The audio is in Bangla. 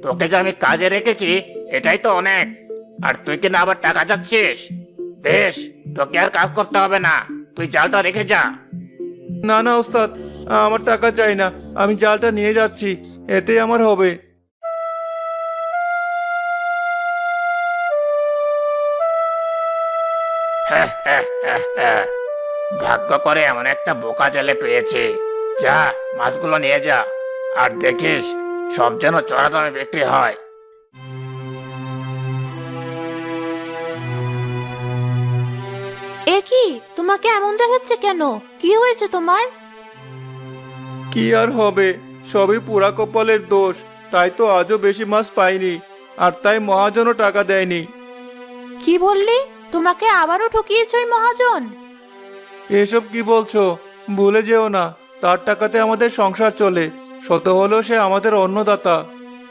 তোকে যে আমি কাজে রেখেছি এটাই তো অনেক। আর তুই কিনা আবার টাকা চাচ্ছিস? বেশ, তোকে আর কাজ করতে হবে না, তুই জালটা রেখে যা। না না ওস্তাদ, আমার টাকা চাই না, আমি জালটা নিয়ে যাচ্ছি, এতেই আমার হবে। ভাগ্য করে এমন একটা বোকা জেলে পেয়েছে। যা, মাছগুলো নিয়ে যা, আর দেখিস সব যেন চড়া দামে বিক্রি হয়। এ কি, তোমাকে এমন দেখাচ্ছে কেন? কি হয়েছে তোমার? কি আর হবে, সবই পোড়া কপালের দোষ। তাই তো আজও বেশি মাছ পাইনি, আর তাই মহাজনও টাকা দেয়নি। কি বললি? তোমাকে আবারও ঠকিয়েছে ওই মহাজন? এসব কি বলছো? ভুলে যেও না, তার টাকাতে আমাদের সংসার চলে। শত হলেও সে আমাদের অন্নদাতা।